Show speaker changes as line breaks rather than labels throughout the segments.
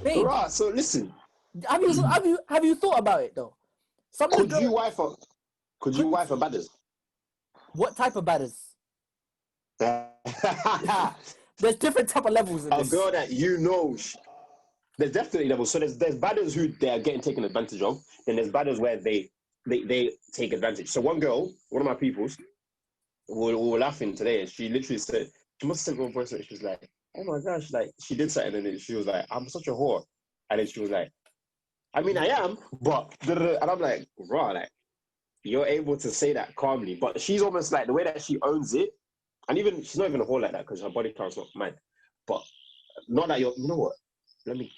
Babe,
Right, so listen.
have you thought about it though?
Could you wife a badders?
What type of badders? There's different type of levels in
A
this.
girl that you know. There's definitely levels. So there's badders who they are getting taken advantage of. Then there's badders where they take advantage. So one girl, one of my peoples, we were laughing today, and she literally said, she must have sent me a voice note. She was like, "Oh my gosh!" Like she did something, and then she was like, "I'm such a whore," and then she was like, "I mean, I am, but," and I'm like, "Raw, like you're able to say that calmly," but she's almost like the way that she owns it, and even she's not even a whore like that because her body count's not mine, but not that you know what? Let me.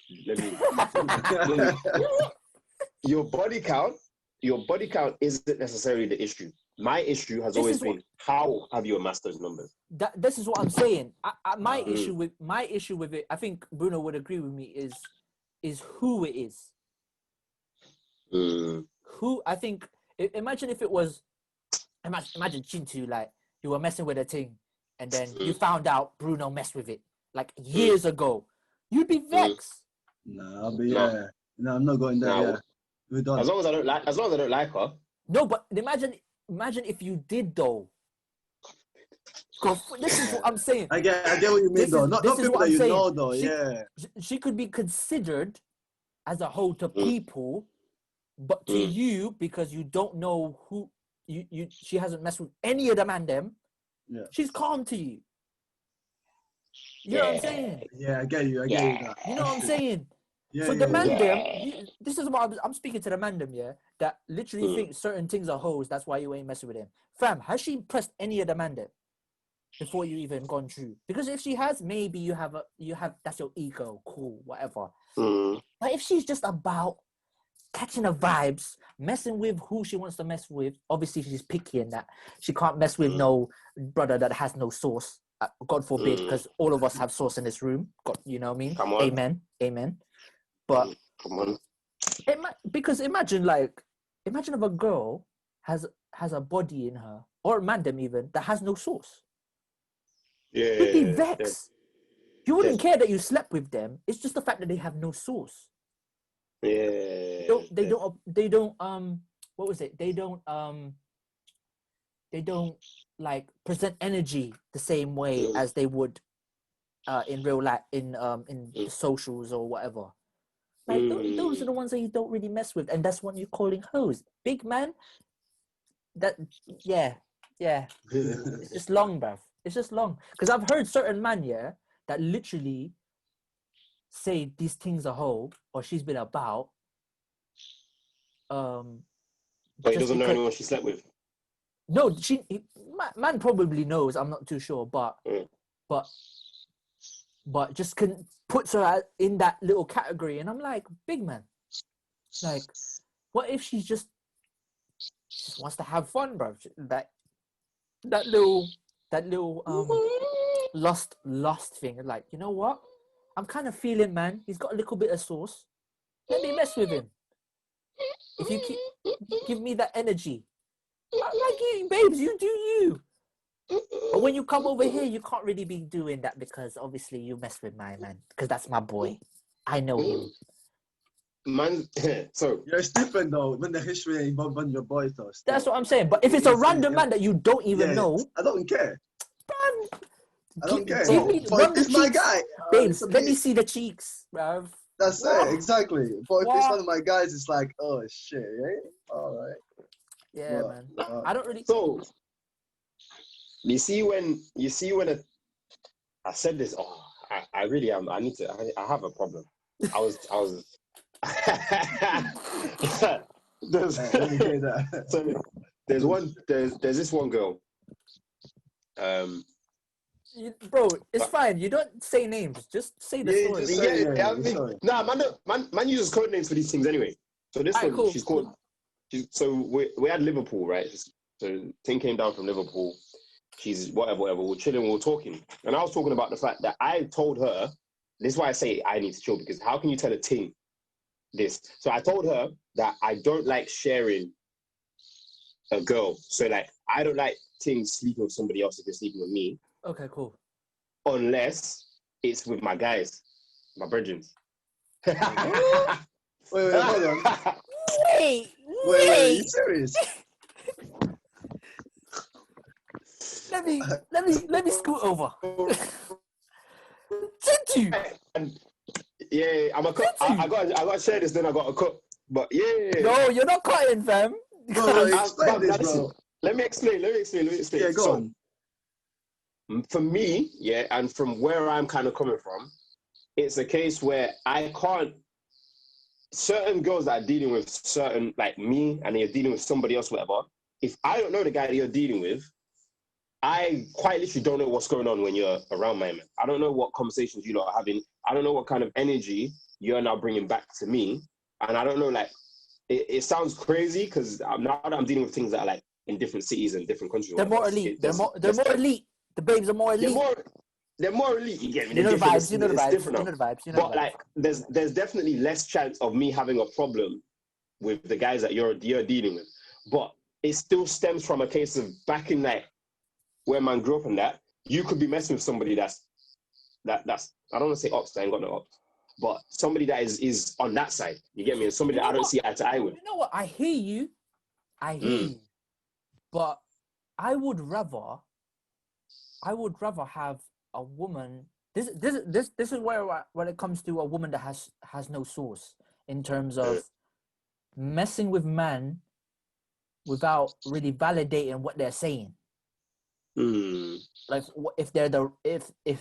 Your body count isn't necessarily the issue. My issue has always been how have you amassed those numbers?
This is what I'm saying. My issue with it, I think Bruno would agree with me, is who it is. Who I think. Imagine if it was. Imagine Chintu, like you were messing with a thing, and then you found out Bruno messed with it like years ago. You'd be vexed.
Nah, but yeah. No, I'm not going there. Yeah. We're done.
As long as I don't like her.
No, but imagine if you did though. This is what I'm saying.
I get what you mean though. Not people that you know though.
She could be considered as a whole to people, but to you, because you don't know who she hasn't messed with any of them and them. Yeah. She's calm to you. You know what I'm saying?
Yeah, I get you. I get you.
You know what I'm saying? Yeah, so the mandem, this is what I'm speaking to the mandem, yeah, that literally think certain things are hoes, that's why you ain't messing with him. Fam, has she pressed any of the mandem before you even gone through? Because if she has, maybe you have that's your ego, cool, whatever. But if she's just about catching the vibes, messing with who she wants to mess with, obviously she's picky in that. She can't mess with no brother that has no sauce. God forbid, because all of us have sauce in this room. God, you know what I mean?
Come on.
Amen. But
come on.
Because imagine if a girl has a body in her, or a mandem even, that has no sauce.
Yeah.
You'd be vexed. You wouldn't care that you slept with them. It's just the fact that they have no sauce.
Yeah.
They don't what was it? They don't like present energy the same way as they would in real life, in the socials or whatever. Like those are the ones that you don't really mess with, and that's what you're calling hoes. Big man. It's just long, bruv. It's just long. Because I've heard certain man, that literally say these things are hoe or she's been about.
But he doesn't know anyone she slept with.
No, man probably knows. I'm not too sure, but just puts her in that little category, and I'm like, big man. Like, what if she just wants to have fun, bro? That little lust thing. Like, you know what? I'm kind of feeling, man. He's got a little bit of sauce. Let me mess with him. If you give me that energy, like you, babes, you do you. But when you come over here, you can't really be doing that because obviously you mess with my man, because that's my boy. I know him.
Man, so
you're stupid though when the history involved on your boys though. Still.
That's what I'm saying. But if it's a random man that you don't even know,
I don't care. I don't care.
But
it's my guy.
Babes, let me see the cheeks, bruv.
That's it, exactly. But if it's one of my guys, it's like, oh shit, yeah? All right.
Yeah, man. I don't really.
So, you see when I said this, I really am. I have a problem. I was. There's this one girl.
Bro, it's fine. You don't say names. Just say the story.
Man uses code names for these things anyway. So this one, cool. She's called. So we had Liverpool, right? So Ting came down from Liverpool. She's whatever. We're chilling, we're talking, and I was talking about the fact that I told her. This is why I say I need to chill, because how can you tell a Ting this? So I told her that I don't like sharing a girl. So like I don't like Ting sleeping with somebody else if they're sleeping with me.
Okay, cool.
Unless it's with my guys, my brethren.
Wait, hold on.
Wait,
Wait, are you serious?
Let me scoot over. Tintu.
Yeah, I'm a cut. I got to share this. Then I got to cut. But yeah.
No, you're not cutting, fam.
Bro, explain this, bro.
Let me explain.
Yeah, go on.
For me, yeah, and from where I'm kind of coming from, it's a case where I can't. Certain girls that are dealing with certain, like me, and you're dealing with somebody else, whatever. If I don't know the guy that you're dealing with, I quite literally don't know what's going on when you're around my man. I don't know what conversations you lot are having. I don't know what kind of energy you're now bringing back to me. And I don't know, like, it sounds crazy because now that I'm dealing with things that are like in different cities and different countries.
They're more elite. They're more elite. The babes are more elite.
They're more elite. You get me?
You know the vibes. You know the vibes.
But like, there's definitely less chance of me having a problem with the guys that you're dealing with. But it still stems from a case of back in like where man grew up and that you could be messing with somebody that's I don't want to say ops. I ain't got no ops. But somebody that is on that side, you get me? And somebody that I don't see eye to eye with.
You know what? I hear you. But I would rather have a woman. This is where when it comes to a woman that has no source in terms of messing with men without really validating what they're saying. Like if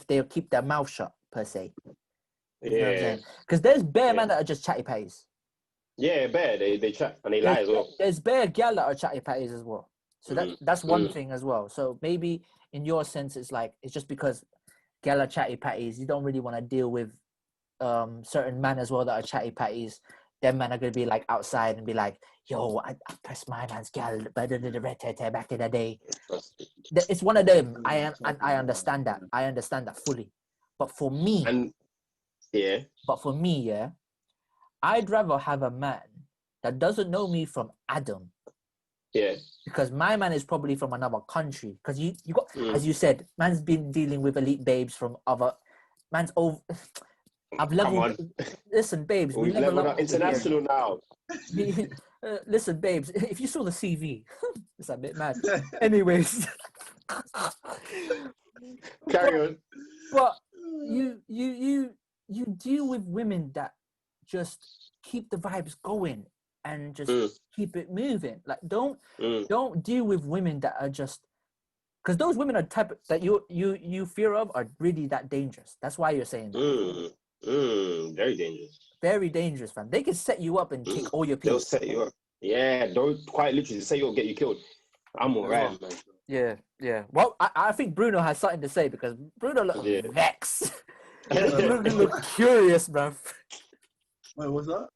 they keep their mouth shut per se. You know what I'm saying? Because there's bare men that are just chatty patties.
Yeah, bare. They chat and they lie as well.
There's bare gal that are chatty patties as well. So that's one thing as well. So maybe in your sense, it's like it's just because gal are chatty patties, you don't really want to deal with certain men as well that are chatty patties. Them men are gonna be like outside and be like, "Yo, I pressed my man's gal back in the day." It's one of them. I understand that. I understand that fully. But for me, I'd rather have a man that doesn't know me from Adam.
Yeah.
Because my man is probably from another country. Because you got, as you said, man's been dealing with elite babes from other. Man's over. I've leveled. Listen, babes, we level up
international now.
Listen, babes, if you saw the CV, it's a bit mad. Anyways,
carry on.
But you deal with women that just keep the vibes going and just keep it moving. Like don't deal with women that are just, because those women are type that you fear of are really that dangerous. That's why you're saying that.
Very dangerous.
Very dangerous, fam. They can set you up and take all your peace.
They'll set you up. Yeah, don't quite literally say you'll get you killed. I'm alright, man.
Yeah. Well, I think Bruno has something to say because Bruno looked vexed. look curious, bruv.
Wait, what's that?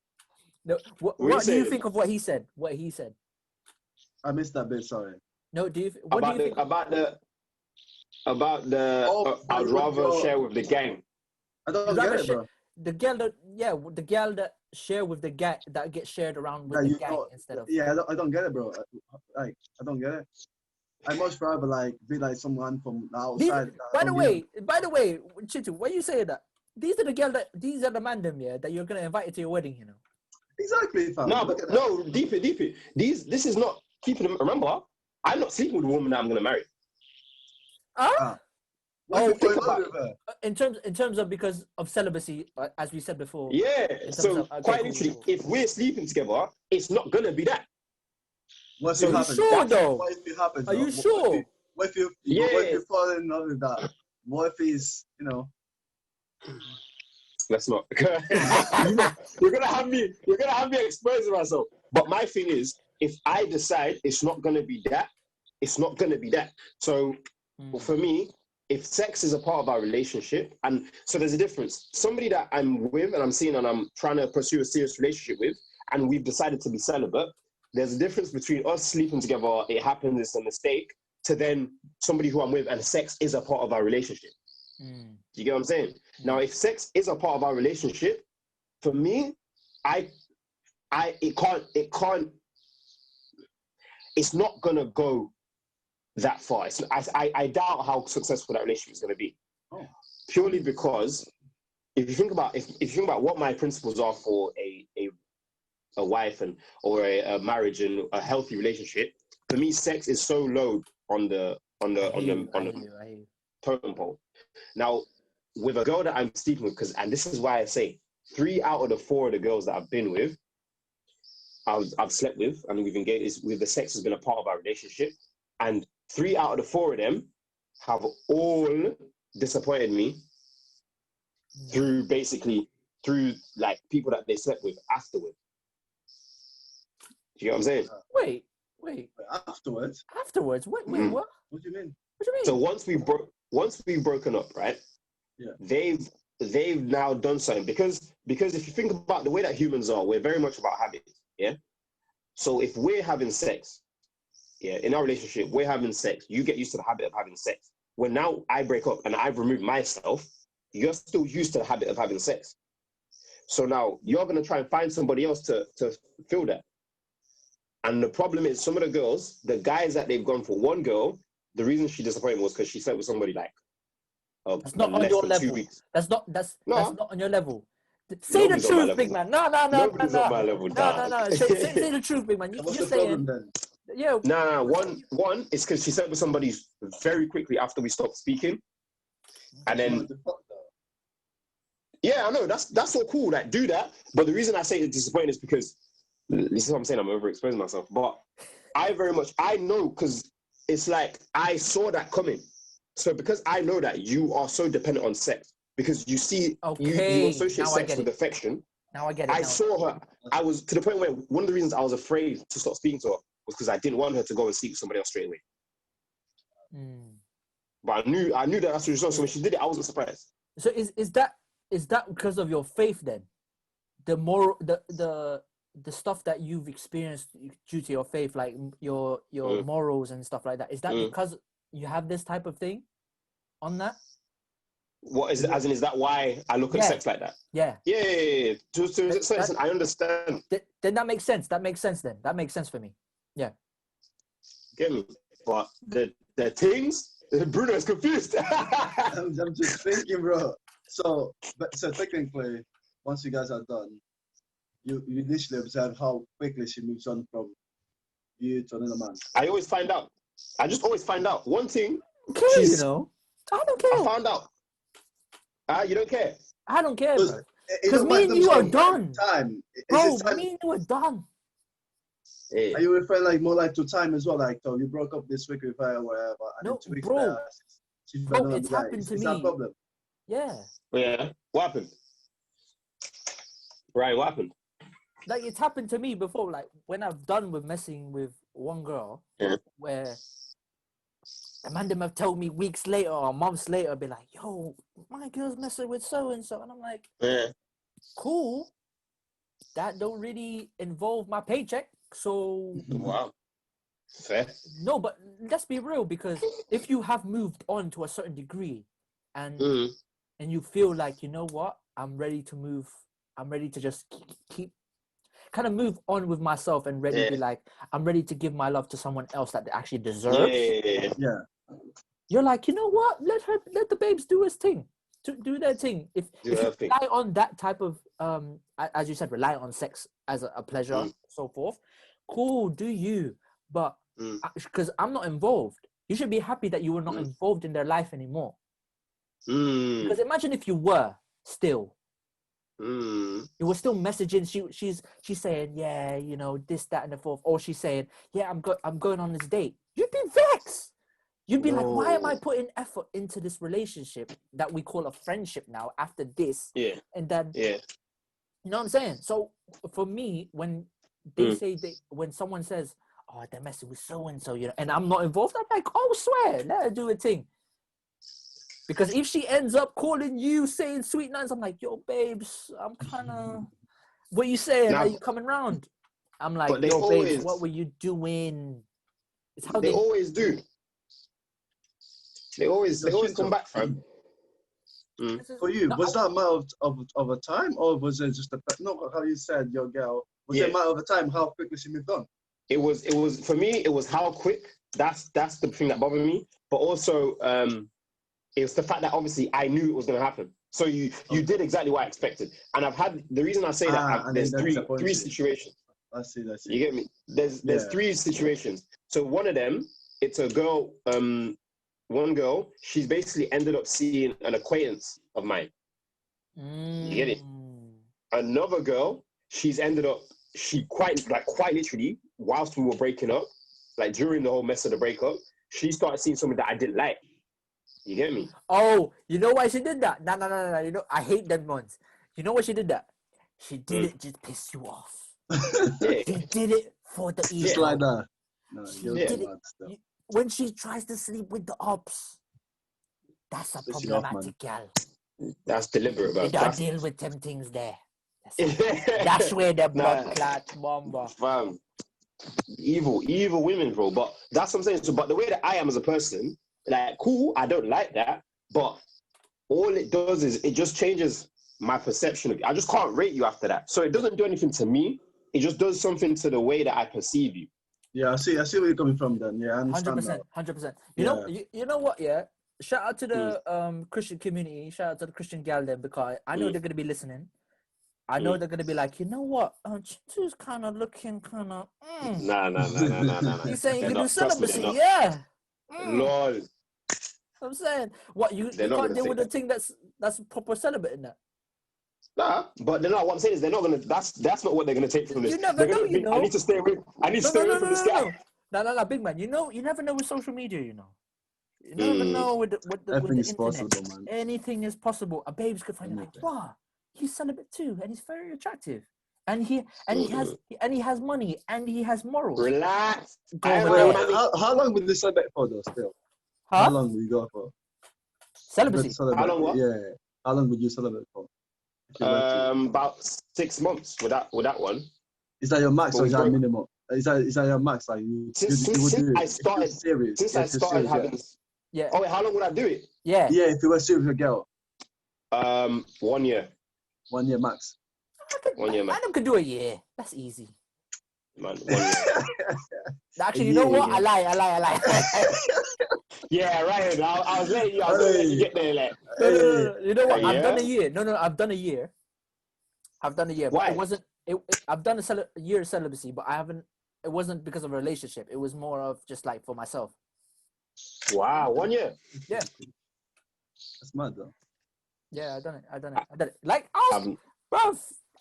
No, what do you think of what he said?
I missed that bit. Sorry.
No, do you?
About the? I'd rather share with the gang.
I don't get it, bro.
The girl that share with the gang that gets shared around with the gang instead of.
Yeah, I don't get it, bro. I don't get it. I much rather be like someone from the outside.
By the way, Chitu, when you say that, these are the man them, yeah, that you're gonna invite to your wedding, you know.
Exactly, fam.
No, deep it. This is not keeping them. Remember, I'm not sleeping with a woman that I'm gonna marry.
Think about it. In terms of because of celibacy, as we said before.
Yeah. So quite literally, if we're sleeping together, it's not gonna be that.
What if it happens?
Sure, though?
What if it happens?
Are you sure?
What if you fall in love with that? What if he's,
Let's not. You're gonna have me exposing myself. But my thing is, if I decide it's not gonna be that, it's not gonna be that. So for me, if sex is a part of our relationship, and so there's a difference. Somebody that I'm with and I'm seeing and I'm trying to pursue a serious relationship with, and we've decided to be celibate, there's a difference between us sleeping together, it happens, it's a mistake, to then somebody who I'm with and sex is a part of our relationship. Do you get what I'm saying? Now, if sex is a part of our relationship, for me, it can't, it's not gonna go that far. I doubt how successful that relationship is gonna be. Purely because if you think about what my principles are for a wife or a marriage and a healthy relationship, for me, sex is so low on the totem pole. Now, with a girl that I'm sleeping with, and this is why I say 3 out of the 4 of the girls that I've been with, I've slept with, and we've engaged with, the sex has been a part of our relationship, and 3 out of the 4 of them have all disappointed me through like people that they slept with afterwards. Do you know what I'm saying?
Wait.
Afterwards?
Wait, what?
What do you mean?
So once we've broken up, right?
Yeah.
They've now done something because if you think about the way that humans are, we're very much about habits. Yeah. So if we're having sex, in our relationship, we're having sex, you get used to the habit of having sex. When now I break up and I've removed myself, you're still used to the habit of having sex. So now you're going to try and find somebody else to fill that. And the problem is some of the girls, the guys that they've gone for, one girl, the reason she disappointed was because she slept with somebody like
that's not on your level.
2 weeks.
That's not on your level. Say
Nobody's
the
on my
truth,
level.
big man. No.
Nobody's on my level.
No. Say the truth, big man.
What's
You're
the problem
saying,
then?
yeah.
Nah, one is because she slept with somebody very quickly after we stopped speaking. And then, yeah, I know, that's all cool, like, do that. But the reason I say it's disappointing is because, this is what I'm saying, I'm overexposing myself. But I know, because it's like, I saw that coming. So because I know that you are so dependent on sex, because you see, you associate sex with affection.
Now I get it.
I saw her, I was to the point where one of the reasons I was afraid to stop speaking to her was because I didn't want her to go and sleep with somebody else straight away. But I knew that that's the result. So when she did it, I wasn't surprised.
So is that because of your faith then? The moral, the stuff that you've experienced due to your faith, like your morals and stuff like that. Is that because you have this type of thing on that?
What is it? As in, is that why I look at sex like that?
Yeah.
So I understand.
Then that makes sense. That makes sense then. That makes sense for me. Yeah.
Get me? But the things, Bruno is confused.
I'm just thinking, bro. So technically, once you guys are done, you initially observe how quickly she moves on from you to another man.
I always find out. I just always find out. One thing.
Okay, you know. I don't care.
I found out. You don't care?
I don't care, bro. Because me and you are done. Bro, me and you are done.
Are you referring like more like to time as well? Like, you broke up this week with her or whatever, and
no,
2 weeks
bro.
later,
It's happened to me.
Is that a problem?
Yeah.
Yeah. What happened? Ryan, what happened?
Like, it's happened to me before. Like, when I've done with messing with one girl, where a man them have told me weeks later or months later, be like, yo, my girl's messing with so-and-so. And I'm like, cool. That don't really involve my paycheck. So...
Wow. Fair.
No, but let's be real, because if you have moved on to a certain degree and you feel like, you know what, I'm ready to move, I'm ready to just keep kind of move on with myself and ready to be like, I'm ready to give my love to someone else that actually deserves.
Yeah.
You're like, you know what, let the babes do his thing, do their thing. If you rely on that type of as you said, rely on sex as a pleasure, so forth, cool, do you. But because I'm not involved, you should be happy that you were not involved in their life anymore. Because imagine if you were still. You were still messaging. She's saying, yeah, you know, this, that, and the fourth. Or she's saying, yeah, I'm going on this date. You'd be vexed. You'd be like, why am I putting effort into this relationship that we call a friendship now after this? Yeah. And then, you know what I'm saying? So for me, when they say when someone says, oh, they're messing with so-and-so, you know, and I'm not involved, I'm like, oh, swear, let her do a thing. Because if she ends up calling you, saying sweet nights, I'm like, yo, babes, I'm kind of, what you saying? Are you coming round? I'm like, yo, babes, what were you doing? It's how
they always do. They always come back from.
For you, was that a matter of a time, or was it just how you said your girl? Was it a matter of a time how quickly she moved on?
It was for me. It was how quick. That's the thing that bothered me. But also, it was the fact that obviously I knew it was going to happen. So you did exactly what I expected. And I've had, the reason I say that, there's three situations.
I see.
You get me? There's three situations. So one of them, it's a girl, one girl, she's basically ended up seeing an acquaintance of mine. You get it? Another girl, she's ended up, quite literally, whilst we were breaking up, like during the whole mess of the breakup, she started seeing something that I didn't like. You get me?
Oh, you know why she did that? No. You know, I hate them ones. You know why she did that? She did it just to piss you off. She did it for the ego.
Just like that. No,
She did it. When she tries to sleep with the ops, that's a problematic gal.
That's deliberate, bro.
You don't deal with them things there. That's where the blood clot bomber.
Fam. Evil women, bro. But that's what I'm saying. So, but the way that I am as a person, like, cool, I don't like that. But all it does is it just changes my perception of you. I just can't rate you after that. So it doesn't do anything to me. It just does something to the way that I perceive you.
Yeah, I see where you're coming from then. Yeah, I understand
100%. You know what, yeah? Shout out to the Christian community. Shout out to the Christian gal then, because I know they're going to be listening. I know they're going to be like, you know what? Chintu's kind of looking kind of...
Nah.
He's saying you can do celibacy, yeah.
Lord.
I'm saying, what, you can't deal with the thing that's proper celibate in that?
Nah, but they're not. What I'm saying is they're not gonna. That's not what they're gonna take from this.
You never know, you know.
I need to stay away. From this guy.
No, big man. You know, you never know with social media. You know, you never know with the internet.
Possible, man.
Anything is possible. A babes could find it like, wow, he's celibate too, and he's very attractive, and he has money, and he has morals.
Relax.
How long will this celibate for though? Still, how long will you go for?
Celibacy.
How long? What?
Yeah. How long would you celibate for?
About 6 months with that one.
Is that your max or is that minimum? Is that your max? Like
since I started having.
Yeah.
Oh wait, how long would I do it?
Yeah.
Yeah, if you were serious with a girl.
1 year.
1 year max.
1 year max.
I could do a year. That's easy.
Man, 1 year.
Actually, you know what? I lie.
Yeah, right. I was letting you get there, like.
No. You know what? I've done a year. No. I've done a year.
Why?
It wasn't. I've done a year of celibacy, but I haven't. It wasn't because of a relationship. It was more of just like for myself.
Wow, 1 year.
Yeah.
That's mad though.
Yeah, I done it. Like,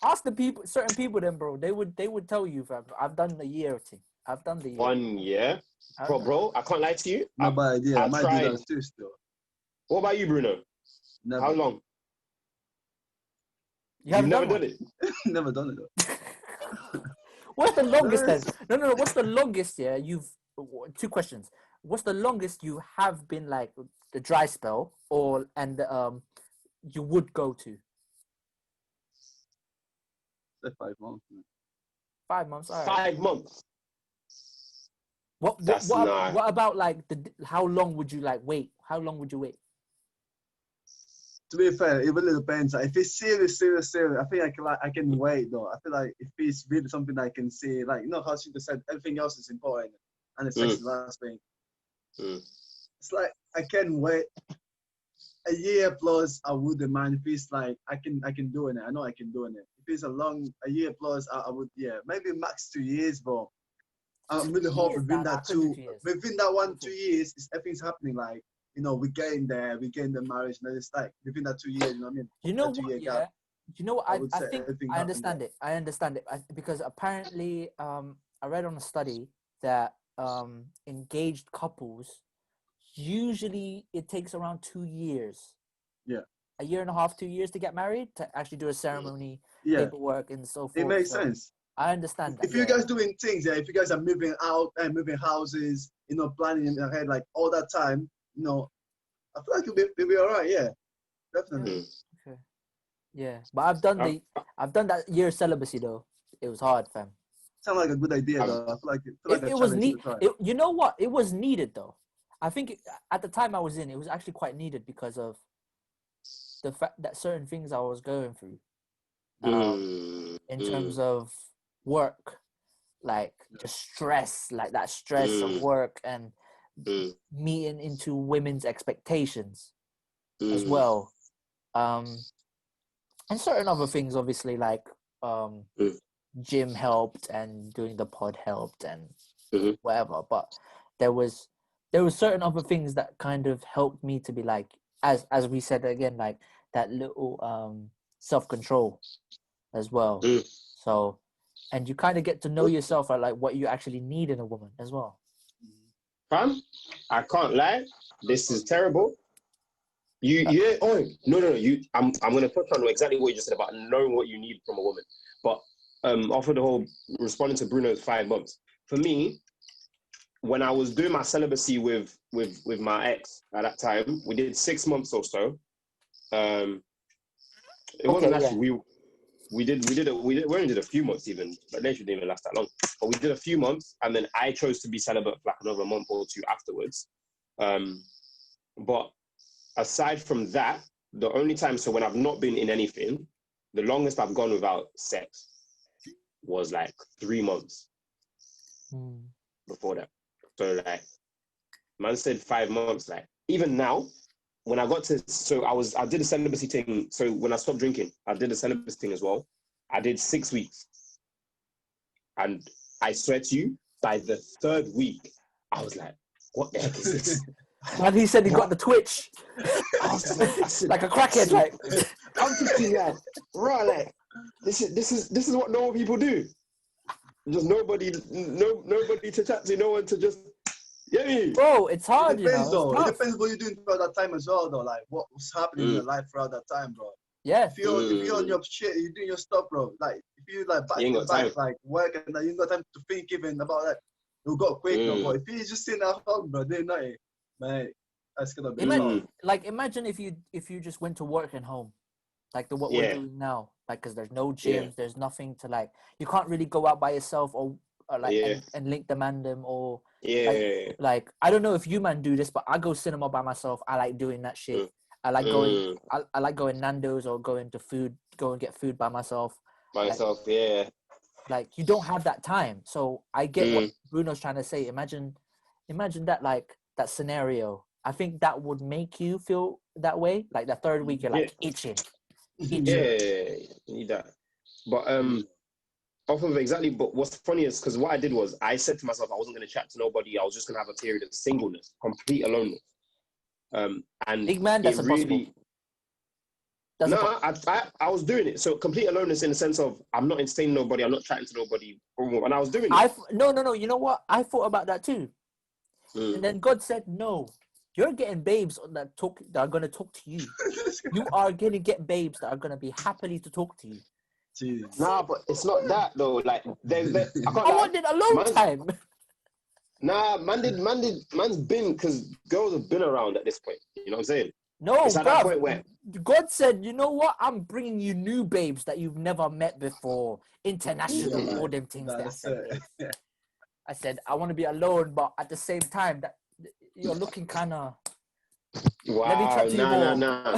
ask the people, certain people, then, bro. They would tell you, fam. I've done a year thing. I've done the year.
1 year, bro. I can't lie to you.
No bad idea. I might do that too still.
What about you, Bruno?
Never.
How long?
You've
never done it.
Never done it though.
What's the longest then? No. What's the longest? Yeah, you've 2 questions. What's the longest you have been like the dry spell, you would go to?
5 months.
5 months. All right.
5 months.
What about like how long would you like wait? How long would you wait?
To be fair, it really depends. Like, if it's serious, I think I can wait though. I feel like if it's really something I can see, like, you know how she just said, everything else is important, and it's sex is the last thing. It's like I can wait a year plus. I wouldn't mind if it's like I can do it. I know I can do it. If it's a year plus, I would, yeah, maybe max 2 years, but I'm really hoping within that 1 2 years, everything's happening. Like, you know, we're getting the marriage, and it's like within that 2 years, you know what I mean?
You know what? Yeah. You know what? I think I understand it. I understand it because apparently, I read on a study that engaged couples usually it takes around 2 years.
Yeah.
A year and a half, 2 years to get married, to actually do a ceremony, paperwork, and so forth.
It makes sense.
I understand that.
If you guys doing things, if you guys are moving out and moving houses, you know, planning in your head like all that time, you know, I feel like you'll be all right. Yeah, definitely.
Okay. Yeah, but I've done that year of celibacy though. It was hard, fam.
Sound like a good idea though. I feel like
it was needed. You know what? It was needed though. I think at the time I was in, it was actually quite needed because of the fact that certain things I was going through, in terms of work, like just stress, like that stress of work and meeting into women's expectations as well. And certain other things, obviously, like gym helped and doing the pod helped and whatever. But there was certain other things that kind of helped me to be like, as we said again, like that little self-control as well. So, and you kind of get to know yourself at like what you actually need in a woman as well.
Fam, I can't lie. This is terrible. I'm gonna touch on exactly what you just said about knowing what you need from a woman. But off of the whole responding to Bruno's 5 months, for me, when I was doing my celibacy with my ex at that time, we did 6 months or so. It wasn't actually we only did a few months even, but they didn't even last that long. But we did a few months, and then I chose to be celibate for like another month or two afterwards. But aside from that, the only time, so when I've not been in anything, the longest I've gone without sex was like 3 months before that. So like, man said 5 months. Like even now, when I got to, I did a celibacy thing. So when I stopped drinking, I did a celibacy thing as well. I did 6 weeks. And I swear to you, by the 3rd week, I was like, what the heck is this?
And he said he got the twitch.
I said,
like a crackhead, like.
I'm thinking like, right, like, this is what normal people do. Just nobody to chat to, no one to just, yeah.
Bro, it's hard,
It depends,
you know.
though. It depends what you're doing throughout that time as well, though. Like, what was happening in your life throughout that time, bro.
Yeah.
If you're on your shit, you're doing your stuff, bro. Like, if you like back to back, like work and like, you ain't got time to think even about that. You'll go quick, no. But if you're just sitting at home, bro, doing nothing, mate, that's gonna be hard.
Like, imagine if you just went to work and home, like what we're doing now. Like, because there's no gyms, there's nothing to like. You can't really go out by yourself or like and link the mandem or like I don't know if you man do this, but I go cinema by myself. I like doing that shit. I like going. I like going Nando's or going and get food by myself. Like you don't have that time, so I get what Bruno's trying to say. Imagine that, like that scenario. I think that would make you feel that way. Like the 3rd week, you're like itching.
Yeah, you need that. But off of exactly. But what's funny is because what I did was I said to myself I wasn't going to chat to nobody. I was just going to have a period of singleness, complete aloneness. And
big man, that's impossible.
I was doing it. So complete aloneness in the sense of I'm not entertaining nobody, I'm not chatting to nobody, and I was doing it.
No. You know what? I thought about that too. And then God said, no, you're getting babes that are going to talk to you. You are going to get babes that are going to be happily to talk to you.
Jeez.
Nah, but it's not that though. Like,
I wanted alone time.
Nah, man's been, because girls have been around at this point. You know what I'm saying?
No,
it's at that point where
God said, you know what? I'm bringing you new babes that you've never met before. International, all them things. I said, I want to be alone, but at the same time, that you're looking kind of.
Wow,
let me chat to you more.
Nah.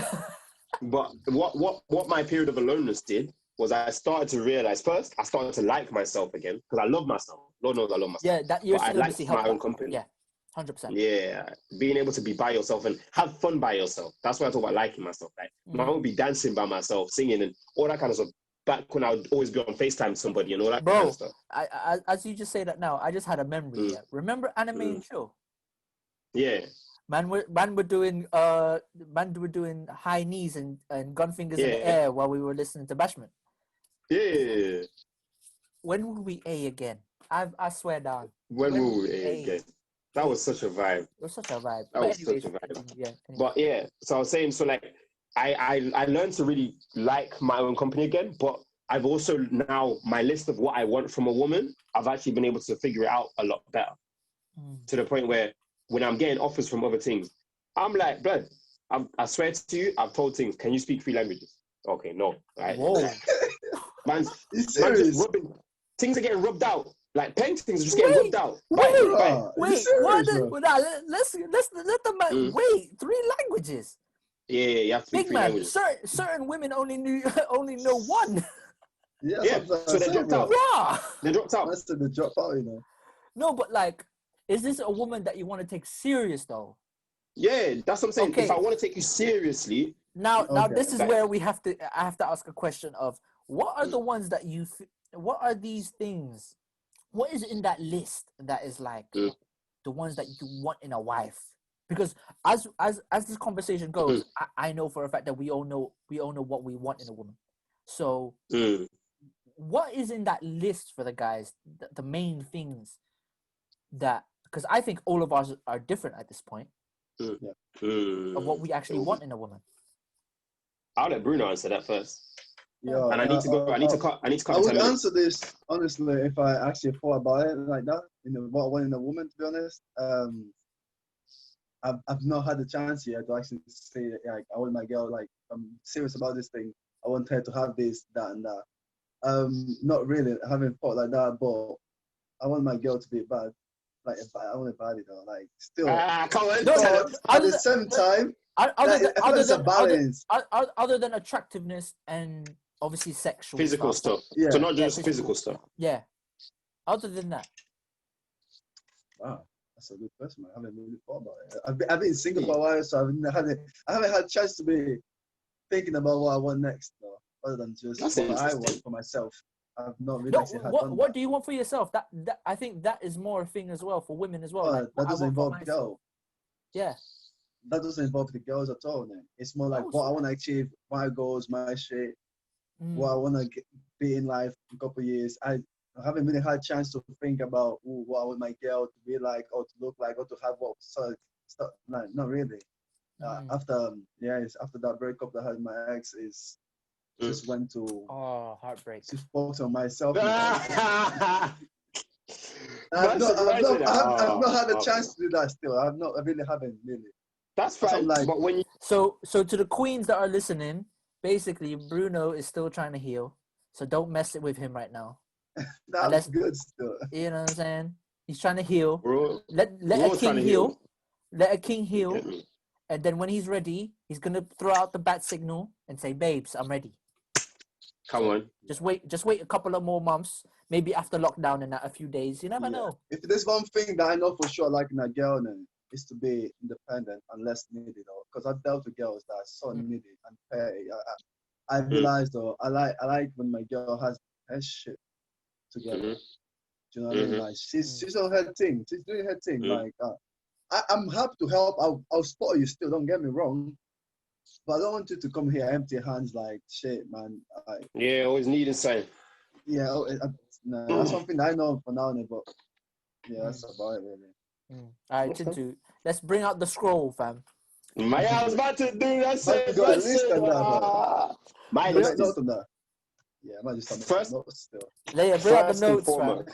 But what my period of aloneness did was I started to realize first, I started to like myself again because I love myself. Lord knows I love myself.
Yeah, that your celibacy helped
my own company.
Yeah, 100%.
Yeah, being able to be by yourself and have fun by yourself. That's why I talk about liking myself. Like, I would be dancing by myself, singing and all that kind of stuff. Back when I would always be on FaceTime with somebody and all that kind of stuff.
I as you just say that now, I just had a memory. Yeah. Remember Anime and Show? Yeah. Man, we're doing high knees and gun fingers in the air while we were listening to Bashment.
Yeah.
When will we A again? I swear down.
When will we A again? That was such a vibe. It
was such a vibe.
Such a vibe. Yeah. But yeah, so I was saying, so like, I learned to really like my own company again, but I've also now, my list of what I want from a woman, I've actually been able to figure it out a lot better. To the point where when I'm getting offers from other things, I'm like, blood, I swear to you, I've told things, can you speak 3 languages? Okay, no. Right?
Whoa.
man's just rubbing, things are getting rubbed out. Like paintings are just getting rubbed out.
Wait, let the man wait. 3 languages.
Yeah, you have to speak 3 languages.
Certain women only know 1.
Yeah.
So they dropped out.
Yeah.
They dropped out.
That's the drop out, you know.
No, but like, is this a woman that you want to take serious though?
Yeah, that's what I'm saying. Okay. If I want to take you seriously,
Now
Okay.
this is where I have to ask a question of what are the ones that what are these things? What is in that list that is like the ones that you want in a wife? Because as this conversation goes, I know for a fact that we all know what we want in a woman. So what is in that list for the guys? The main things that, because I think all of us are different at this point of what we actually want in a woman.
I'll let Bruno answer that first.
Yeah,
and I need to go. I need to cut.
I would answer this honestly if I actually thought about it like that. What I want in a woman, to be honest. I've not had the chance yet to actually say like I want my girl, like I'm serious about this thing. I want her to have this, that, and that. Not really. I haven't thought like that, but I want my girl to be bad. Like I want a body though. Like still.
Come on.
But at the same time,
other than attractiveness and obviously sexual
physical stuff.
Yeah.
So not just physical stuff.
Yeah. Other than that.
Wow, that's a good question, man. I haven't really thought about it. I've been single for a while, so I haven't had a chance to be thinking about what I want next, though, other than just what I want for myself. I've not really actually had done
what do you want for yourself? That I think that is more a thing as well for women as well. Like,
that doesn't involve the girl.
Yeah.
That doesn't involve the girls at all, man. It's more like what I want to achieve, my goals, my shit, what I want to be in life in a couple of years. I haven't really had a chance to think about what I want my girl to be like, or to look like, or to have what sort of stuff. Like, not really. After that breakup that I had with my ex, is just went to
heartbreak.
Just focus on myself. I've not had a chance to do that still. I really haven't really.
That's fine.
Like, but when so to the queens that are listening, basically Bruno is still trying to heal. So don't mess it with him right now.
That's good still.
You know what I'm saying? He's trying to heal. Let a king heal. Let a king heal. And then when he's ready, he's gonna throw out the bat signal and say, "Babes, I'm ready."
Come on.
Just wait a couple of more months. Maybe after lockdown in a few days. You never know.
If there's one thing that I know for sure, like in a girl, then is to be independent and less needy, though. Because I've dealt with girls that are so needy and petty. I realized though, I like when my girl has her shit together. Do you know what I mean? Like she's on her thing. She's doing her thing. Like I'm happy to help. I'll support you still. Don't get me wrong. But I don't want you to come here empty hands like shit, man.
Always needing something.
Yeah, that's something that I know for now, but yeah, that's about it, really.
All right, Tintu, let's bring out the scroll, fam.
I was about to do that.
Got a list on that,
my list is...
on that. Yeah, I might just have
first,
notes still.
Yeah, bring out the notes, fam.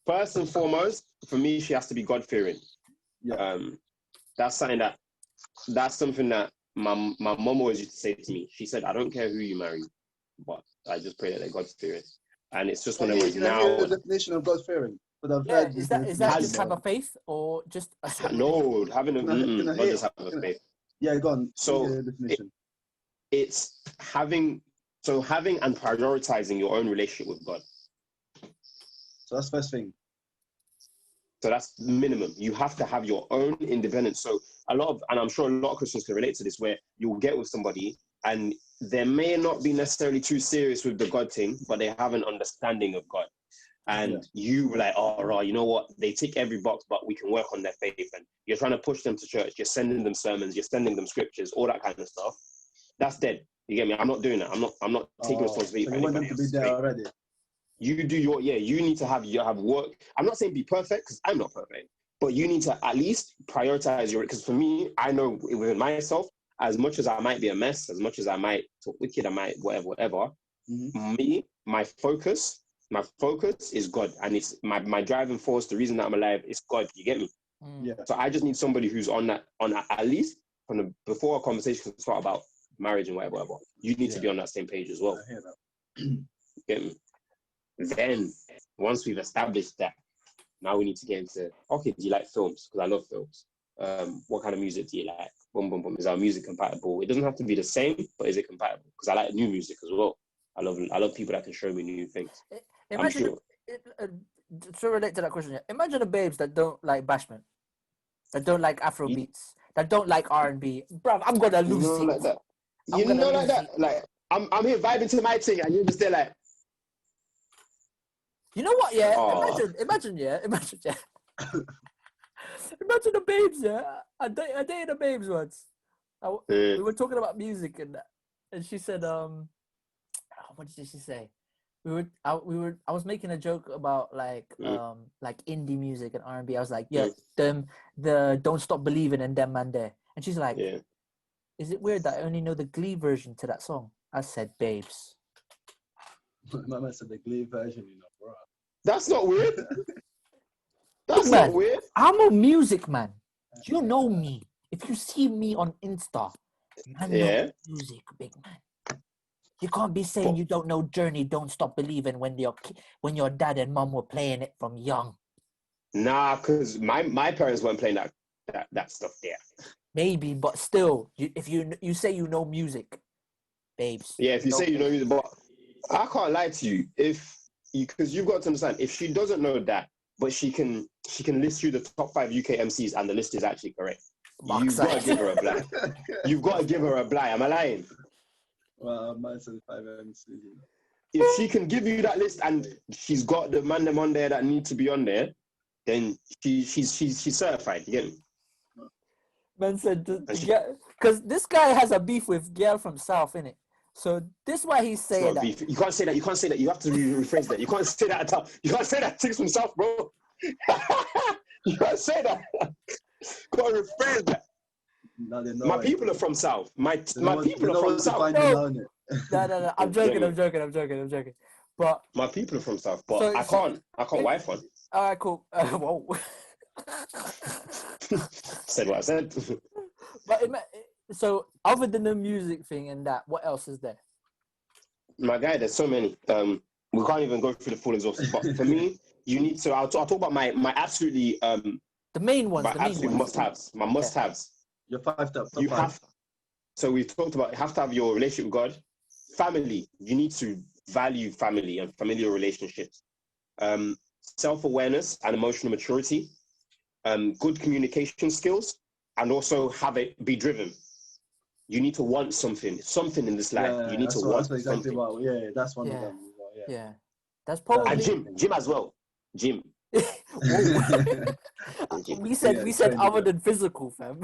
First and foremost, for me, she has to be God-fearing.
Yeah.
That's something that my mom always used to say to me. She said, "I don't care who you marry, but I just pray that they're God-fearing." And it's just one of those now.
The definition of God-fearing.
Is that just have a faith or just a
no having a not just have a faith?
Yeah, go on.
So it's having and prioritizing your own relationship with God.
So that's first thing.
So that's the minimum. You have to have your own independence. So and I'm sure a lot of Christians can relate to this, where you'll get with somebody and they may not be necessarily too serious with the God thing, but they have an understanding of God. And you were like, oh, you know what? They tick every box, but we can work on their faith. And you're trying to push them to church. You're sending them sermons. You're sending them scriptures, all that kind of stuff. That's dead. You get me? I'm not doing that. I'm not taking responsibility for anybody
else's faith. You want them to be there already.
You do you need to have work. I'm not saying be perfect, because I'm not perfect, but you need to at least prioritize because for me, I know within myself, as much as I might be a mess, as much as I might talk wicked, I might whatever, my focus is God, and it's my driving force. The reason that I'm alive is God. You get me?
Yeah.
So I just need somebody who's on that at least before a conversation can start about marriage and whatever. You need to be on that same page as well.
I hear that.
Get me? Then once we've established that, now we need to get into, okay, do you like films? Because I love films. What kind of music do you like? Boom, boom, boom. Is our music compatible? It doesn't have to be the same, but is it compatible? Because I like new music as well. I love people that can show me new things.
Imagine, to relate to that question, imagine the babes that don't like bashment, that don't like Afro beats, that don't like R&B, bruv, I'm gonna lose it.
Like that.
I'm
You
gonna
know, like
lose
that.
it.
Like I'm here vibing to my thing, and you're just there like,
You know what? Yeah,
oh,
imagine, yeah. Imagine the babes, yeah. I dated the babes once. We were talking about music and that, and she said, what did she say? I was making a joke about like indie music and R&B. I was like, yeah, the Don't Stop Believing and them man there. And she's like, is it weird that I only know the Glee version to that song? I said, babes.
My man said the Glee version, you know, bro.
That's not weird.
That's not weird. I'm a music man. You know me. If you see me on Insta, man, know music, big man. You can't be saying you don't know Journey, Don't Stop Believing when your dad and mom were playing it from young.
Nah, because my parents weren't playing that stuff there.
Maybe, but still, if you say you know music, babes.
Yeah, if you say you know music, but I can't lie to you. Because you've got to understand, if she doesn't know that, but she can list you the top 5 UK MCs and the list is actually correct. You've got to give her a blind. You've got to give her a blind. Am I lying?
Well, I might say 5 MCs.
If she can give you that list and she's got the man them on there that need to be on there, then she's certified. You get me?
Man said, because this guy has a beef with girl from South, innit? So this is why he's saying that.
Beef. You can't say that. You can't say that. You have to rephrase that. You can't say that at all. You can't say that things from South, bro. You can't say that. Got to rephrase that.
No,
my people are from South. My people are from South.
No. I'm joking. But
my people are from South, but I can't wife one.
All right, cool. Whoa.
Said what I said.
But so, other than the music thing and that, what else is there?
My guy, there's so many. We can't even go through the full exhaustive. But for me, you need to. I'll talk about my absolutely
the main ones.
My absolute must-haves. My must-haves.
Your 5 top.
You have. So we've talked about. You have to have your relationship with God, family. You need to value family and familial relationships. Self-awareness and emotional maturity. Good communication skills, and also have it be driven. You need to want something in this life.
Yeah,
you need to want something.
That's one of them.
Yeah, that's probably.
And gym as well. Gym.
we said other than physical, fam.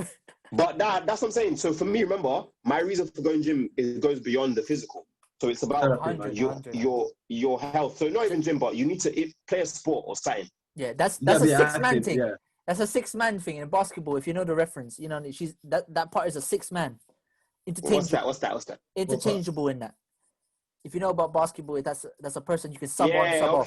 But that's what I'm saying. So for me, remember, my reason for going gym goes beyond the physical. So it's about your health. So not even gym, but you need to play a sport or something.
Yeah, that's a 6-man thing. Yeah. That's a 6-man thing in basketball. If you know the reference, you know that part is a 6-man. Interchangeable.
What's that?
Interchangeable in that. If you know about basketball, that's a person you can sub on, sub off.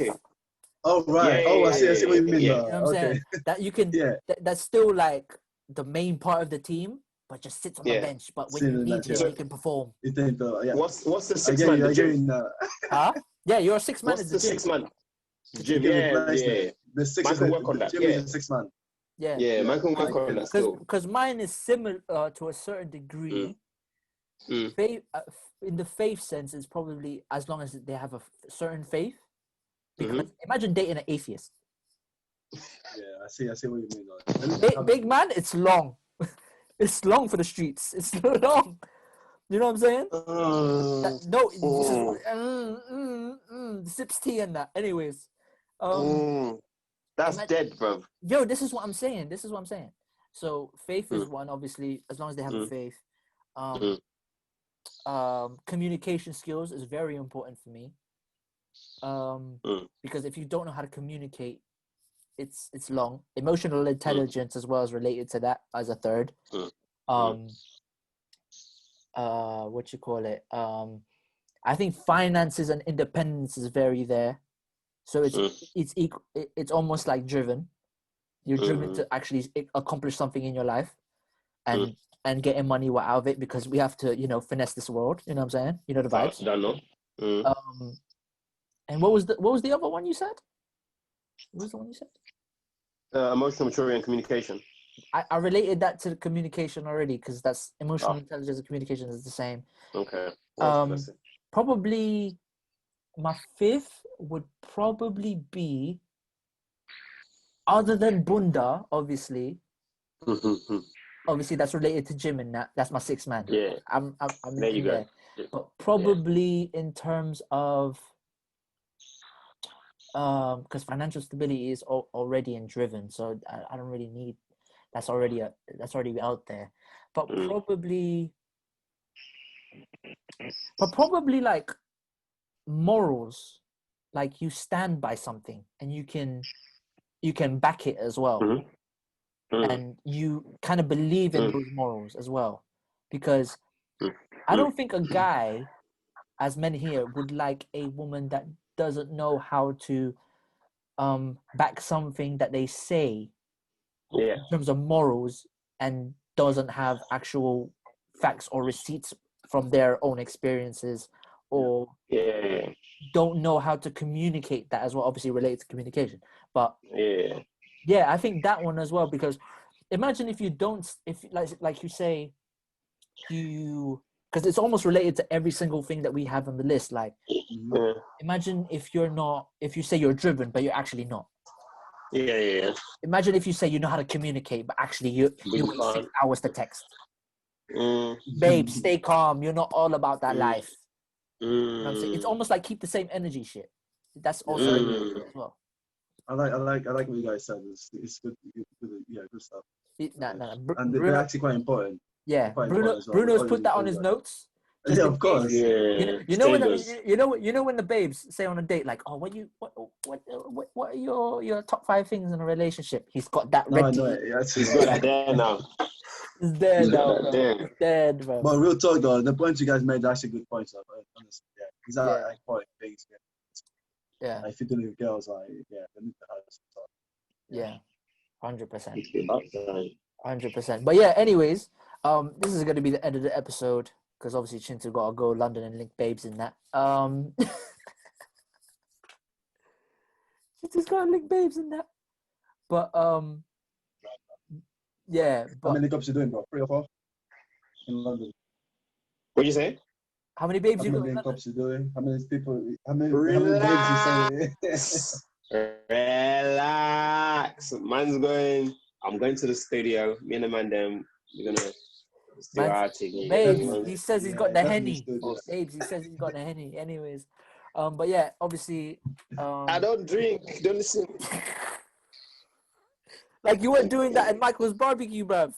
Oh right. I see what you mean.
You know what I'm saying? That you can. That's still like the main part of the team, but just sits on the bench. But when you need to, you can perform.
What's the 6-man? The gym?
Huh? Yeah, you're a 6-man.
What's the 6-man?
The gym. The 6
man can work on that.
Gym is a 6-man.
Yeah, man can work on that.
Because mine is similar to a certain degree. Faith, in the faith sense, is probably as long as they have a certain faith. Because imagine dating an atheist.
Yeah, I see what you mean.
Big man, it's long. It's long for the streets. It's long. You know what I'm saying? Sips tea and that. Anyways.
That's dead, bro.
Yo, this is what I'm saying. So faith is one, obviously, as long as they have a faith. Communication skills is very important for me. Because if you don't know how to communicate, it's long. Emotional intelligence as well is related to that as a third. What you call it? I think finances and independence is very there. So it's almost like driven. You're driven to actually accomplish something in your life, and getting money out of it, because we have to finesse this world. You know what I'm saying? You know the vibes.
Don't know.
And what was the other one you said? What was the one you said?
Emotional maturity and communication.
I related that to the communication already, because that's emotional intelligence and communication is the same.
Okay.
Probably my 5th would probably be, other than Bunda, obviously, obviously that's related to gym and that. That's my sixth man.
Yeah.
I'm
There you
in
go.
there. But probably in terms of because financial stability is already in driven, so I don't really need that's already out there. But probably like morals, like you stand by something and you can back it as well. And you kind of believe in those morals as well, because I don't think a guy, as men here, would like a woman that doesn't know how to back something that they say in terms of morals and doesn't have actual facts or receipts from their own experiences, or don't know how to communicate that as well, obviously related to communication. But I think that one as well, because imagine if you don't, if like you say, because it's almost related to every single thing that we have on the list. Like, imagine if you say you're driven, but you're actually not. Imagine if you say you know how to communicate, but actually you wait 6 hours to text. Babe, stay calm. You're not all about that life. You know what I'm saying? It's almost like keep the same energy shit. That's also as well.
I like what you guys said. It's good, good stuff. And they're actually quite important.
Yeah, Bruno's put that on his notes.
Yeah, of course.
You know when the babes say on a date, like, oh, what are your top 5 things in a relationship? He's got that ready.
He's got that there now.
It's dead now, bro. It's dead, bro.
But real talk though, the points you guys made are actually good points. Honestly, these are like important things.
Yeah.
Like, if you're dealing with girls, like, they need to have some talk.
100%. 100%. But yeah, anyways, this is gonna be the end of the episode, because obviously Chintu gotta go London and link babes in that. Chintu's gotta link babes in that. But
how many cups you doing, bro? 3 or 4 in London?
What you say?
How many babes you got?
How many cups you doing? How many people? How many babes you say?
Relax. Man's going. I'm going to the studio. Me and the man, we're gonna do our thing.
Babes, he says he's got the Henny. Babes, he says he's got the Henny. Anyways, but yeah, obviously.
I don't drink. Don't listen.
Like you weren't doing that at Michael's barbecue, bruv.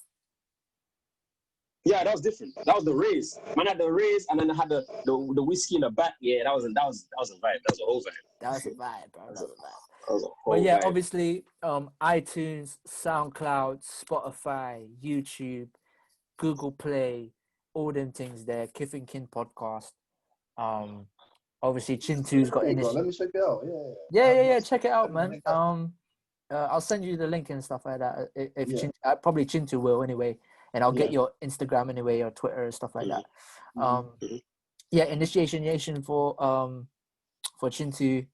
Yeah, that was different. That was the raise. Man had the raise, and then I had the whiskey in the back. Yeah, that was a vibe. That was a whole vibe.
That was a vibe, bro. That was a vibe.
That was a whole
But yeah,
vibe.
obviously, iTunes, SoundCloud, Spotify, YouTube, Google Play, all them things there. Kith and Kin podcast. Obviously Chintu's got initiative.
Let me check it out.
Yeah. Check it out, man. I'll send you the link and stuff like that. Probably Chintu will anyway, and I'll get your Instagram anyway, or Twitter and stuff like that. Initiation Nation for Chintu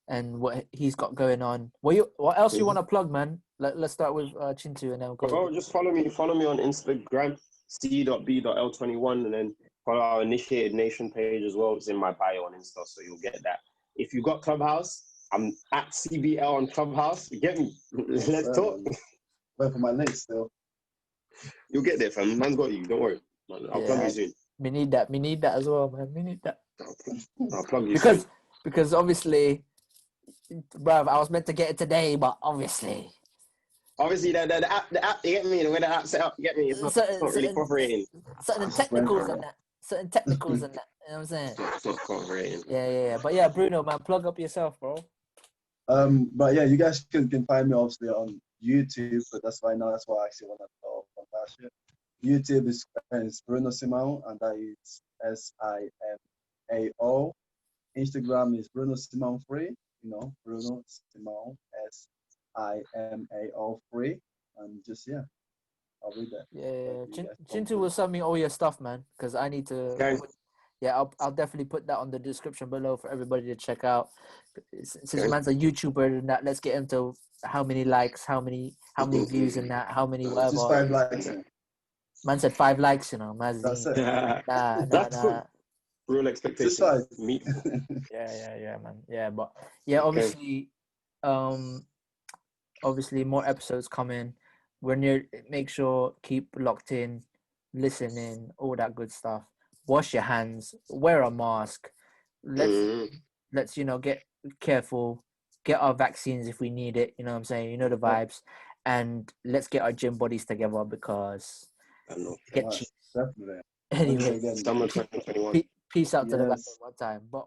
and what he's got going on. What else you want to plug, man? Let's start with Chintu and then go.
Bro, just follow me on Instagram, c.b.l21, and then follow our Initiated Nation page as well. It's in my bio on Insta, so you'll get that. If you got Clubhouse, I'm at CBL on Clubhouse. You get me? Let's talk.
Wait for my link still.
You'll get there, fam. Man's got you. Don't worry. Man, I'll plug you soon.
We need that as well, man. We need that.
I'll plug you soon.
Because obviously, bruv, I was meant to get it today, but obviously
the app, you get me? The way the app's set up, you get me? It's not really cooperating.
Certain technicals and that. You know what I'm saying?
It's not cooperating.
Yeah. But yeah, Bruno, man, plug up yourself, bro.
But yeah, you guys can find me obviously on YouTube, but that's right now. That's why I actually want to go on that shit. YouTube is Bruno Simão, and that is SIMAO. Instagram is Bruno Simão 3. Bruno Simão SIMAO 3, and just I'll read that.
Yeah. Chintu will send me all your stuff, man, because I need to.
Okay.
I'll definitely put that on the description below for everybody to check out. Since man's a YouTuber and that, let's get into how many likes, how many views and that, how many whatever.
Just 5 likes.
Man said 5 likes, Man's
that's it.
Nah.
Real expectations. Meet.
Yeah, man. Yeah, but yeah, obviously, obviously more episodes coming. When you make sure keep locked in, listening, all that good stuff. Wash your hands, wear a mask. Let's get careful, get our vaccines if we need it. You know what I'm saying? You know the vibes, and let's get our gym bodies together because
I know.
get cheap.
Definitely.
Anyway,
Again.
Summer 2021.
peace out to the back
Yes.
one time. But.